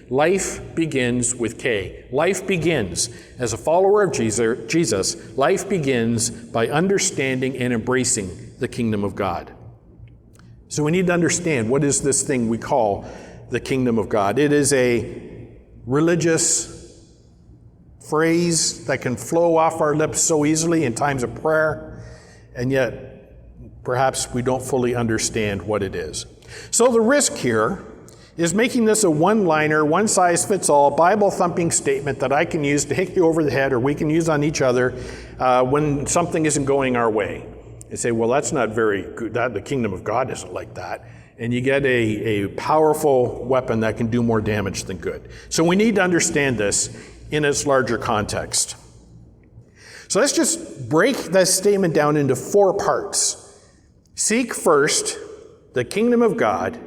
Life begins with K. Life begins, as a follower of Jesus, life begins by understanding and embracing the kingdom of God. So we need to understand, what is this thing we call the kingdom of God? It is a religious phrase that can flow off our lips so easily in times of prayer, and yet perhaps we don't fully understand what it is. So the risk here is making this a one-liner, one-size-fits-all, Bible-thumping statement that I can use to hit you over the head, or we can use on each other when something isn't going our way. And say, well, that's not very good. The kingdom of God isn't like that. And you get a powerful weapon that can do more damage than good. So we need to understand this in its larger context. So let's just break that statement down into 4 parts. Seek first the kingdom of God,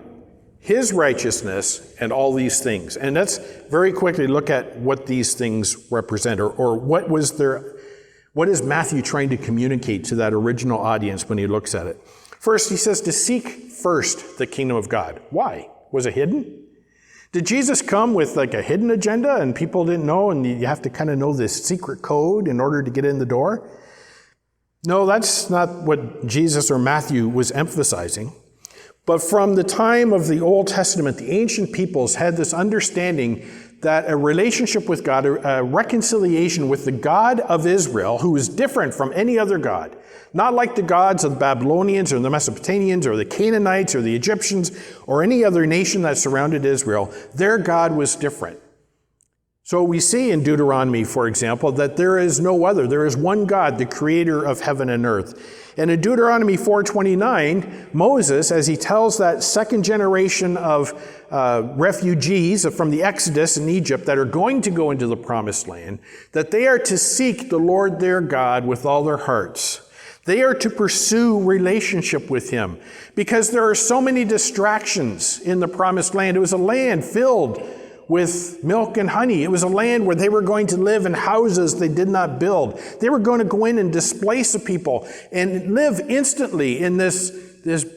His righteousness, and all these things. And let's very quickly look at what these things represent, or what is Matthew trying to communicate to that original audience when he looks at it. First, he says to seek first the kingdom of God. Why? Was it hidden? Did Jesus come with like a hidden agenda and people didn't know, and you have to kind of know this secret code in order to get in the door? No, that's not what Jesus or Matthew was emphasizing. But from the time of the Old Testament, the ancient peoples had this understanding that a relationship with God, a reconciliation with the God of Israel, who is different from any other God, not like the gods of the Babylonians or the Mesopotamians or the Canaanites or the Egyptians or any other nation that surrounded Israel. Their God was different. So we see in Deuteronomy, for example, that there is no other. There is one God, the creator of heaven and earth. And in Deuteronomy 4:29, Moses, as he tells that second generation of refugees from the Exodus in Egypt that are going to go into the promised land, that they are to seek the Lord their God with all their hearts. They are to pursue relationship with Him because there are so many distractions in the promised land. It was a land filled with milk and honey. It was a land where they were going to live in houses they did not build. They were going to go in and displace the people and live instantly in this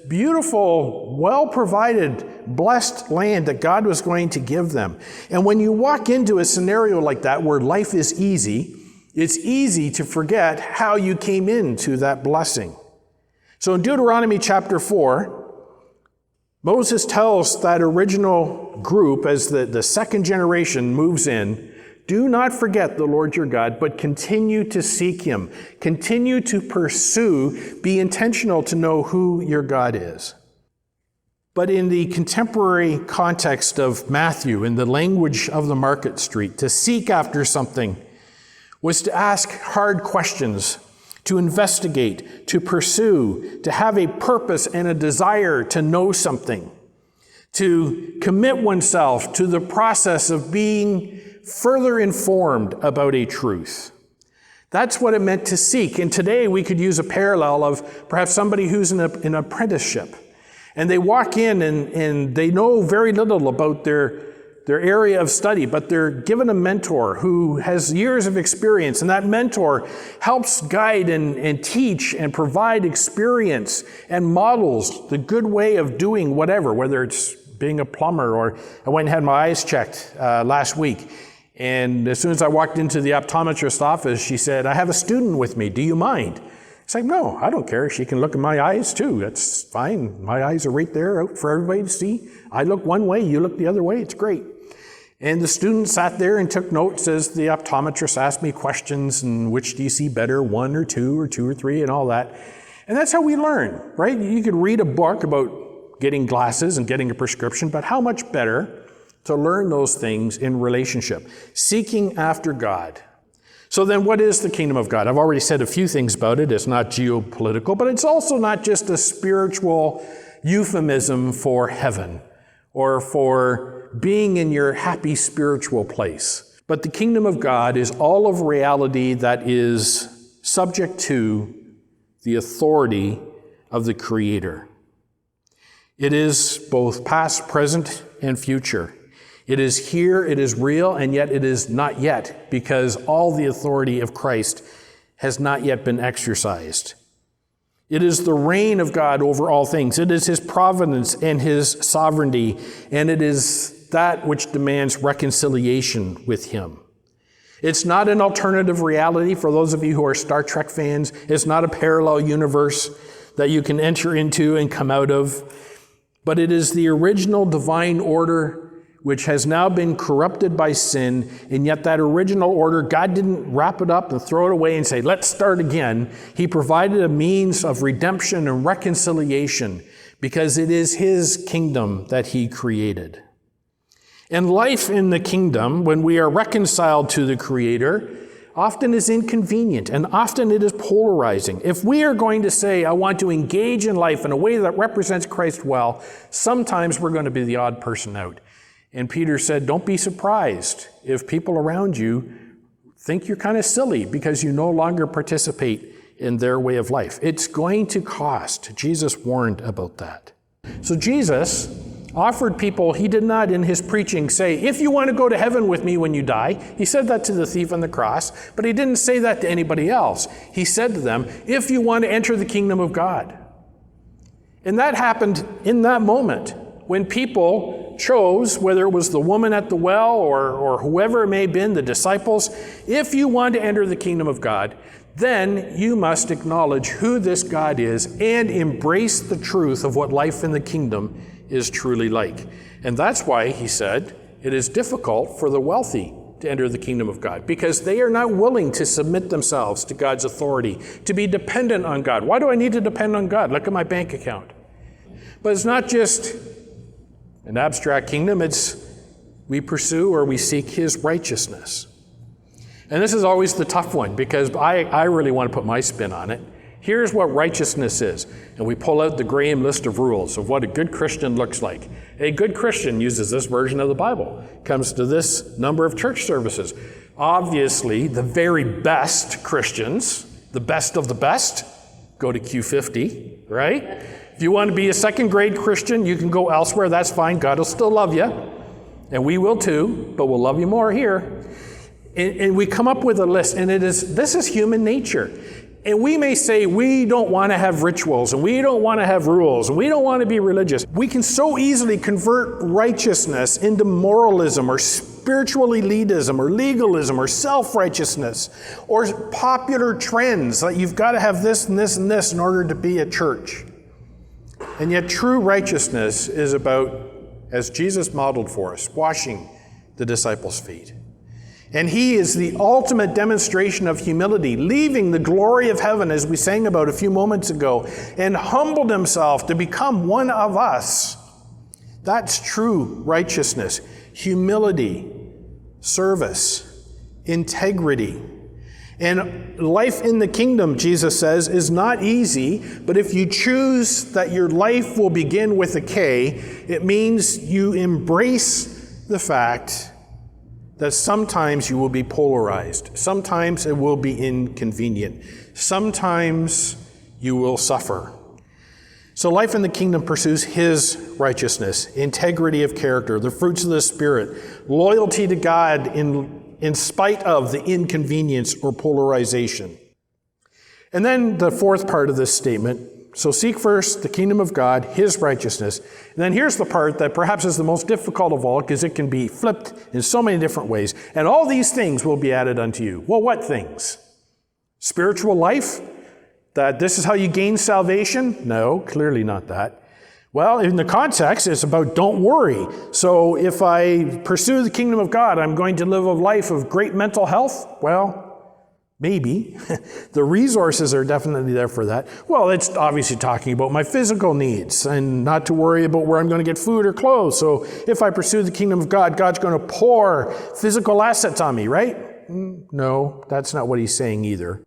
beautiful, well-provided, blessed land that God was going to give them. And when you walk into a scenario like that where life is easy, it's easy to forget how you came into that blessing. So in Deuteronomy chapter 4, Moses tells that original group, as the second generation moves in, do not forget the Lord your God, but continue to seek Him. Continue to pursue, be intentional to know who your God is. But in the contemporary context of Matthew, in the language of the market street, to seek after something was to ask hard questions, to investigate, to pursue, to have a purpose and a desire to know something, to commit oneself to the process of being further informed about a truth. That's what it meant to seek. And today we could use a parallel of perhaps somebody who's in an apprenticeship. And they walk in and they know very little about their area of study, but they're given a mentor who has years of experience, and that mentor helps guide and teach and provide experience and models the good way of doing whatever, whether it's being a plumber, or I went and had my eyes checked last week. And as soon as I walked into the optometrist's office, she said, I have a student with me. Do you mind? It's like, no, I don't care. She can look in my eyes too. That's fine. My eyes are right there out for everybody to see. I look one way, you look the other way. It's great. And the student sat there and took notes as the optometrist asked me questions, and which do you see better, 1 or 2 or 2 or 3 and all that. And that's how we learn, right? You could read a book about getting glasses and getting a prescription, but how much better to learn those things in relationship, seeking after God. So then what is the kingdom of God? I've already said a few things about it. It's not geopolitical, but it's also not just a spiritual euphemism for heaven or for being in your happy spiritual place. But the kingdom of God is all of reality that is subject to the authority of the Creator. It is both past, present, and future. It is here, it is real, and yet it is not yet, because all the authority of Christ has not yet been exercised. It is the reign of God over all things. It is His providence and His sovereignty, and it is that which demands reconciliation with him. It's not an alternative reality for those of you who are Star Trek fans. It's not a parallel universe that you can enter into and come out of. But it is the original divine order which has now been corrupted by sin, and yet that original order, God didn't wrap it up and throw it away and say, let's start again. He provided a means of redemption and reconciliation because it is his kingdom that he created. And life in the kingdom, when we are reconciled to the Creator, often is inconvenient and often it is polarizing. If we are going to say, I want to engage in life in a way that represents Christ well, sometimes we're going to be the odd person out. And Peter said, don't be surprised if people around you think you're kind of silly because you no longer participate in their way of life. It's going to cost. Jesus warned about that. So Jesus offered people, he did not in his preaching say, if you want to go to heaven with me when you die. He said that to the thief on the cross, but he didn't say that to anybody else. He said to them, if you want to enter the kingdom of God. And that happened in that moment when people chose, whether it was the woman at the well or whoever it may have been, the disciples, if you want to enter the kingdom of God, then you must acknowledge who this God is and embrace the truth of what life in the kingdom is truly like. And that's why he said it is difficult for the wealthy to enter the kingdom of God, because they are not willing to submit themselves to God's authority, to be dependent on God. Why do I need to depend on God? Look at my bank account. But it's not just an abstract kingdom, it's we pursue or we seek his righteousness. And this is always the tough one, because I really want to put my spin on it. Here's what righteousness is. And we pull out the Graham list of rules of what a good Christian looks like. A good Christian uses this version of the Bible, comes to this number of church services. Obviously, the very best Christians, the best of the best, go to Q50, right? If you want to be a second grade Christian, you can go elsewhere. That's fine. God will still love you. And we will too, but we'll love you more here. And we come up with a list, and this is human nature. And we may say we don't want to have rituals, and we don't want to have rules, and we don't want to be religious. We can so easily convert righteousness into moralism or spiritual elitism or legalism or self-righteousness or popular trends, like you've got to have this and this and this in order to be a church. And yet true righteousness is about, as Jesus modeled for us, washing the disciples' feet. And he is the ultimate demonstration of humility, leaving the glory of heaven, as we sang about a few moments ago, and humbled himself to become one of us. That's true righteousness, humility, service, integrity. And life in the kingdom, Jesus says, is not easy, but if you choose that your life will begin with a K, it means you embrace the fact that sometimes you will be polarized. Sometimes it will be inconvenient. Sometimes you will suffer. So life in the kingdom pursues his righteousness, integrity of character, the fruits of the Spirit, loyalty to God in spite of the inconvenience or polarization. And then the fourth part of this statement, so seek first the kingdom of God, his righteousness. And then here's the part that perhaps is the most difficult of all, because it can be flipped in so many different ways. And all these things will be added unto you. Well, what things? Spiritual life? That this is how you gain salvation? No, clearly not that. Well, in the context, it's about don't worry. So if I pursue the kingdom of God, I'm going to live a life of great mental health? Well, maybe. The resources are definitely there for that. Well, it's obviously talking about my physical needs and not to worry about where I'm going to get food or clothes. So if I pursue the kingdom of God, God's going to pour physical assets on me, right? No, that's not what he's saying either.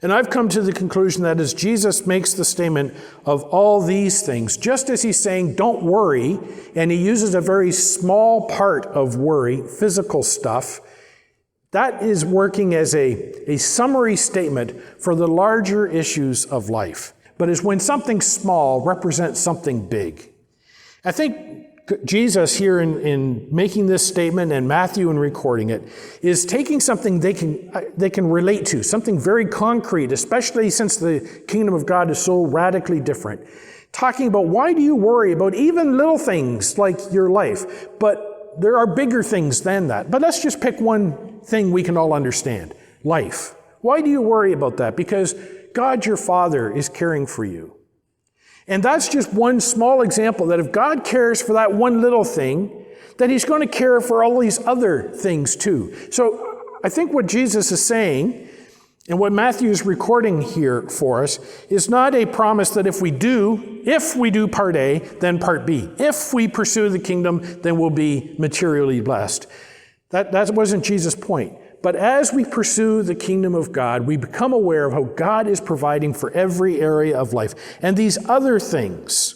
And I've come to the conclusion that as Jesus makes the statement of all these things, just as he's saying, don't worry, and he uses a very small part of worry, physical stuff, that is working as a summary statement for the larger issues of life. But it's when something small represents something big. I think Jesus here in making this statement, and Matthew in recording it, is taking something they can relate to, something very concrete, especially since the kingdom of God is so radically different. Talking about why do you worry about even little things like your life, but there are bigger things than that. But let's just pick one thing we can all understand. Life. Why do you worry about that? Because God, your Father, is caring for you. And that's just one small example that if God cares for that one little thing, then he's going to care for all these other things too. So I think what Jesus is saying, and what Matthew is recording here for us, is not a promise that if we do part A, then part B. If we pursue the kingdom, then we'll be materially blessed. That wasn't Jesus' point. But as we pursue the kingdom of God, we become aware of how God is providing for every area of life. And these other things,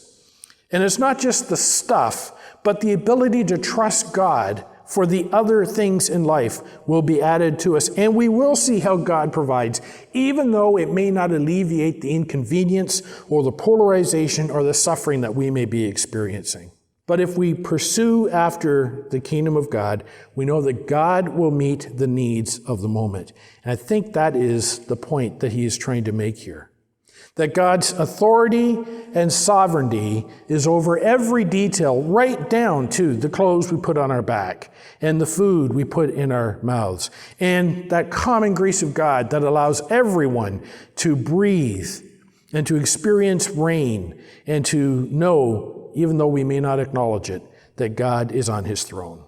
and it's not just the stuff, but the ability to trust God for the other things in life will be added to us. And we will see how God provides, even though it may not alleviate the inconvenience or the polarization or the suffering that we may be experiencing. But if we pursue after the kingdom of God, we know that God will meet the needs of the moment. And I think that is the point that he is trying to make here. That God's authority and sovereignty is over every detail, right down to the clothes we put on our back and the food we put in our mouths. And that common grace of God that allows everyone to breathe and to experience rain and to know, even though we may not acknowledge it, that God is on his throne.